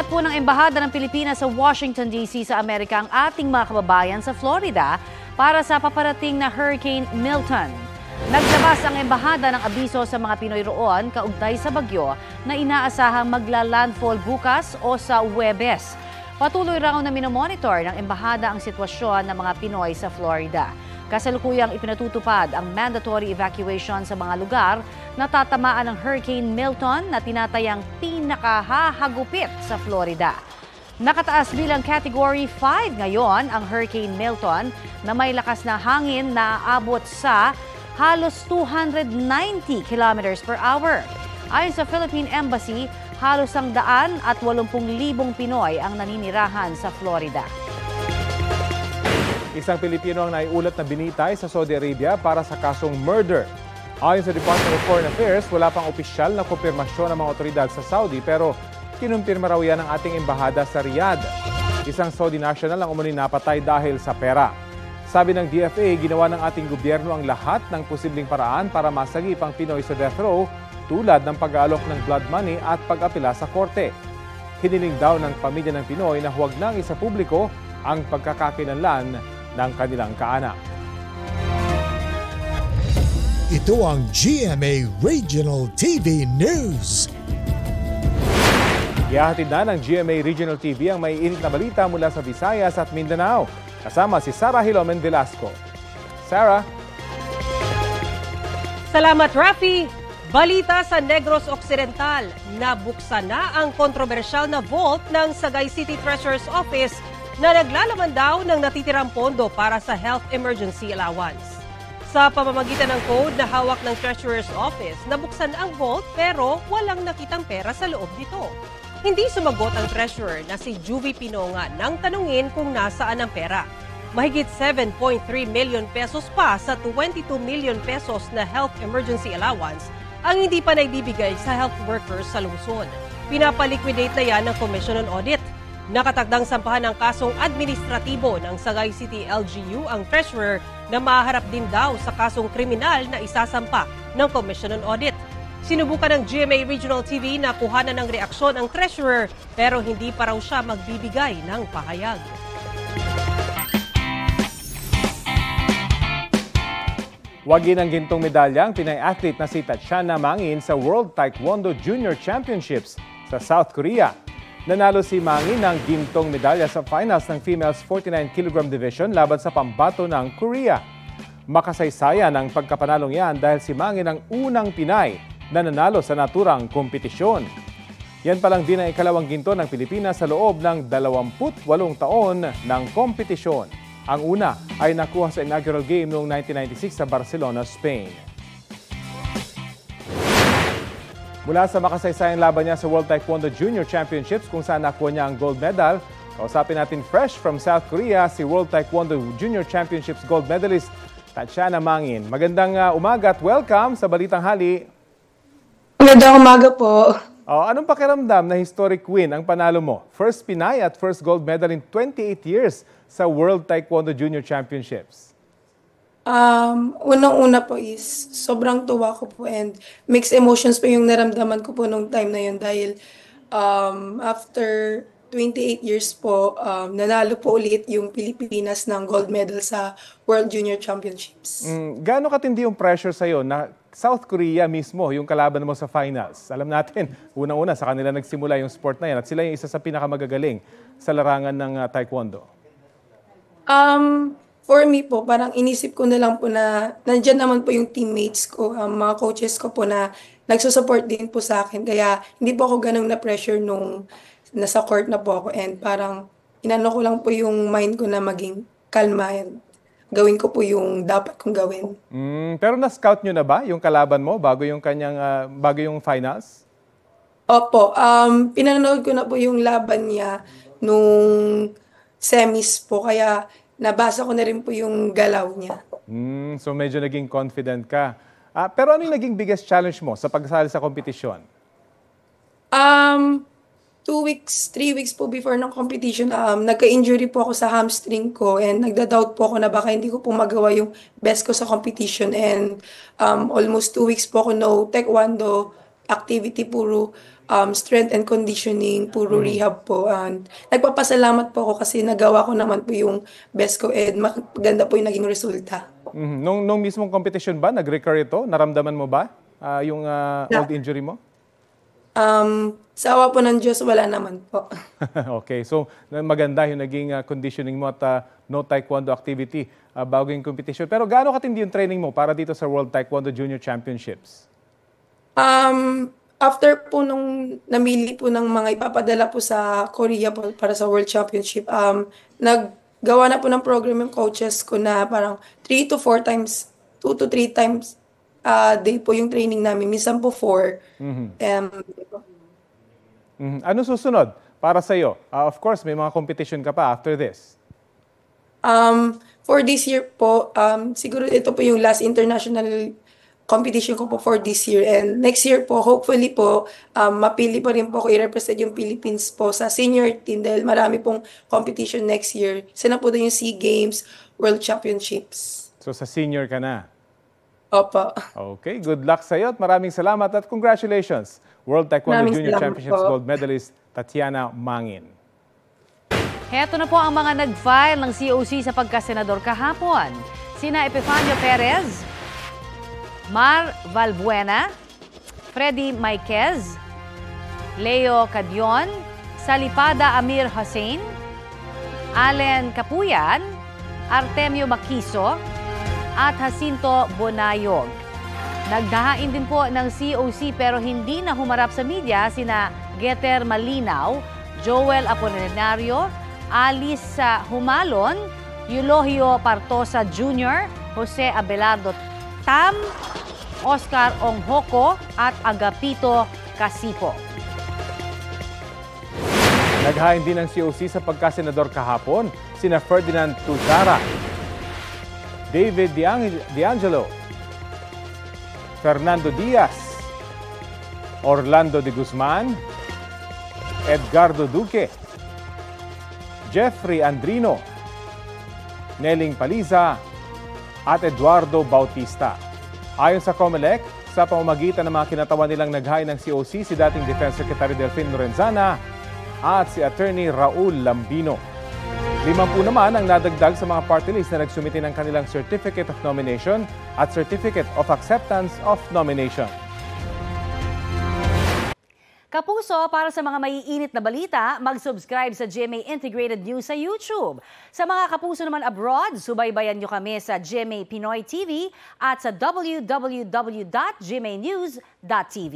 Inulat po ng Embahada ng Pilipinas sa Washington, D.C. sa Amerika ang ating mga kababayan sa Florida para sa paparating na Hurricane Milton. Naglabas ang Embahada ng abiso sa mga Pinoy roon kaugnay sa bagyo na inaasahang magla-landfall bukas o sa Huwebes. Patuloy raw na minomonitor ng Embahada ang sitwasyon ng mga Pinoy sa Florida. Kasalukuyang ipinatutupad ang mandatory evacuation sa mga lugar na tatamaan ng Hurricane Milton na tinatayang pinakahahagupit sa Florida. Nakataas bilang Category 5 ngayon ang Hurricane Milton na may lakas na hangin na aabot sa halos 290 kilometers per hour. Ayon sa Philippine Embassy, halos 180,000 Pinoy ang naninirahan sa Florida. Isang Pilipino ang naiulat na binitay sa Saudi Arabia para sa kasong murder. Ayon sa Department of Foreign Affairs, wala pang opisyal na kumpirmasyon ng mga otoridad sa Saudi pero kinumpirma raw yan ng ating embahada sa Riyadh. Isang Saudi national ang umuling napatay dahil sa pera. Sabi ng DFA, ginawa ng ating gobyerno ang lahat ng posibleng paraan para masagip ang Pinoy sa death row tulad ng pag-aalok ng blood money at pag-apela sa korte. Hiniling daw ng pamilya ng Pinoy na huwag nang isa publiko ang pagkakakilanlan ng kanilang kaanak. Ito ang GMA Regional TV News. Ihahatid na ng GMA Regional TV ang may init na balita mula sa Visayas at Mindanao. Kasama si Sarah Hilomen Velasco. Sarah? Salamat, Rafi! Balita sa Negros Occidental, nabuksan na ang kontrobersyal na vault ng Sagay City Treasurer's Office na naglalaman daw ng natitirang pondo para sa Health Emergency Allowance. Sa pamamagitan ng code na hawak ng Treasurer's Office, nabuksan ang vault pero walang nakitang pera sa loob nito. Hindi sumagot ang treasurer na si Juvie Pinonga nang tanungin kung nasaan ang pera. Mahigit 7.3 million pesos pa sa 22 million pesos na Health Emergency Allowance ang hindi pa naibibigay sa health workers sa lungsod. Pinapaliquidate na yan ng Commission on Audit. Nakatakdang sampahan ng kasong administratibo ng Sagay City LGU ang treasurer na maharap din daw sa kasong kriminal na isasampa ng Commission on Audit. Sinubukan ng GMA Regional TV na kuhanan ng reaksyon ang treasurer pero hindi pa raw siya magbibigay ng pahayag. Wagin ang gintong medalya ang Pinay athlete na si Tatiana Mangin sa World Taekwondo Junior Championships sa South Korea. Nanalo si Mangin ng gintong medalya sa finals ng Females 49 kg division laban sa pambato ng Korea. Makasaysayan ang pagkapanalong yan dahil si Mangin ang unang Pinay na nanalo sa naturang kompetisyon. Yan palang din ang ikalawang ginto ng Pilipinas sa loob ng 28 taon ng kompetisyon. Ang una ay nakuha sa inaugural game noong 1996 sa Barcelona, Spain. Mula sa makasaysayang laban niya sa World Taekwondo Junior Championships kung saan nakuha niya ang gold medal, kausapin natin fresh from South Korea si World Taekwondo Junior Championships gold medalist Tatiana Mangin. Magandang umaga at welcome sa Balitang Hali. Magandang umaga po. Anong pakiramdam na historic win ang panalo mo? First Pinay at first gold medal in 28 years sa World Taekwondo Junior Championships. Unang-una po is sobrang tuwa ko po and mixed emotions po yung naramdaman ko po nung time na yun dahil after 28 years po, nanalo po ulit yung Pilipinas ng gold medal sa World Junior Championships. Gaano katindi yung pressure sa'yo na South Korea mismo yung kalaban mo sa finals? Alam natin, unang-una sa kanila nagsimula yung sport na yan at sila yung isa sa pinakamagagaling sa larangan ng taekwondo. For me po, parang inisip ko na lang po na nandyan naman po yung teammates ko, mga coaches ko po na nagsusupport din po sa akin. Kaya hindi po ako ganun na pressure nung nasa court na po ako and parang inano ko lang po yung mind ko na maging kalma and gawin ko po yung dapat kong gawin. Pero na-scout nyo na ba yung kalaban mo bago yung bago yung finals? Opo, pinanood ko na po yung laban niya nung semis po kaya nabasa ko na rin po yung galaw niya. So medyo naging confident ka. Pero ano yung naging biggest challenge mo sa pagsali sa kompetisyon? 3 weeks po before ng competition, nagka-injury po ako sa hamstring ko and nagda-doubt po ako na baka hindi ko po magawa yung best ko sa competition and almost 2 weeks po ako no taekwondo, activity, puro strength and conditioning, puro rehab po. And nagpapasalamat po ako kasi nagawa ko naman po yung best ko and maganda po yung naging resulta. Nung mismong competition ba, nag-recur ito? Naramdaman mo ba yung old injury mo? Sa awa po ng Diyos, wala naman po. Okay, so maganda yung naging conditioning mo at no taekwondo activity bago yung competition. Pero gaano katindi yung training mo para dito sa World Taekwondo Junior Championships? After po nung namili po ng mga ipapadala po sa Korea po para sa World Championship, naggawa na po ng program yung coaches ko na parang 3 to 4 times, 2 to 3 times day po yung training namin. Minsan po 4. Ano susunod para sa'yo? Of course, may mga competition ka pa after this. For this year po, siguro ito po yung last international competition ko po for this year. And next year po, hopefully po, mapili pa rin po ako i-represent yung Philippines po sa senior team dahil marami pong competition next year. Isa na po doon yung SEA Games, World Championships. So sa senior ka na? Opo. Okay, good luck sa'yo at maraming salamat at congratulations, World Taekwondo Maraming Junior salamat Championships po. gold medalist Tatiana Mangin. Heto na po ang mga nag-file ng COC sa pagkasenador kahapon. Sina Epifanio Perez, Mar Valbuena, Freddy Maiquez, Leo Cadion, Salipada Amir Hussein, Allen Capuyan, Artemio Maquiso, at Jacinto Bonayog. Nagdahain din po ng COC pero hindi na humarap sa media sina Geter Malinaw, Joel Apolinario, Alice Humalon, Eulogio Partosa Jr., Jose Abelardo Tam, Oscar Onghoko at Agapito Casipo. Naghain din ng COC sa pagkasenador kahapon sina Ferdinand Tuzara, David D'Angelo, Fernando Diaz, Orlando de Guzman, Edgardo Duque, Jeffrey Andrino, Neling Paliza, at Eduardo Bautista. Ayon sa COMELEC, sa pamamagitan ng mga kinatawan nilang naghain ng COC si dating Defense Secretary Delfin Lorenzana at si Attorney Raul Lambino. 50 naman ang nadagdag sa mga party list na nagsumite ng kanilang Certificate of Nomination at Certificate of Acceptance of Nomination. Kapuso, para sa mga maiinit na balita, mag-subscribe sa GMA Integrated News sa YouTube. Sa mga kapuso naman abroad, subaybayan nyo kami sa GMA Pinoy TV at sa www.gmanews.tv.